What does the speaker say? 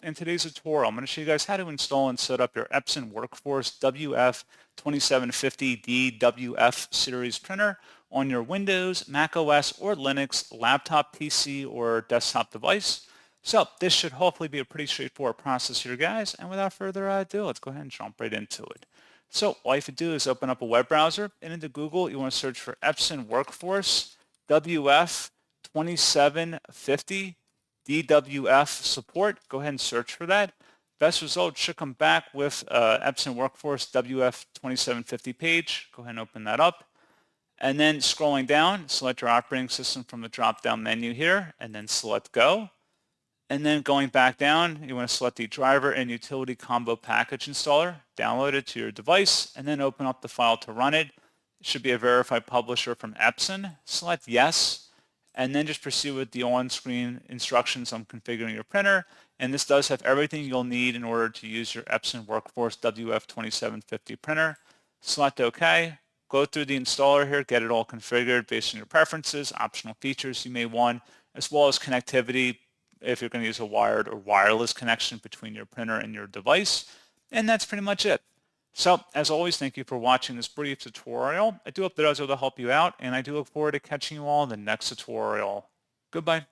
In today's tutorial, I'm going to show you guys how to install and set up your Epson WorkForce WF-2750DWF series printer on your Windows, Mac OS, or Linux laptop, PC, or desktop device. So this should hopefully be a pretty straightforward process here, guys. And without further ado, let's go ahead and jump right into it. So all you have to do is open up a web browser, and into Google, you want to search for Epson WorkForce WF-2750 DWF support. Go ahead and search for that. Best results should come back with Epson WorkForce WF-2750 page. Go ahead and open that up. And then scrolling down, select your operating system from the drop-down menu here, and then select Go. And then going back down, you want to select the driver and utility combo package installer, download it to your device, and then open up the file to run it. It should be a verified publisher from Epson. Select Yes, and then just proceed with the on-screen instructions on configuring your printer. And this does have everything you'll need in order to use your Epson WorkForce WF-2750 printer. Select OK. Go through the installer here, get it all configured based on your preferences, optional features you may want, as well as connectivity if you're going to use a wired or wireless connection between your printer and your device. And that's pretty much it. So, as always, thank you for watching this brief tutorial. I do hope that I was able to help you out, and I do look forward to catching you all in the next tutorial. Goodbye.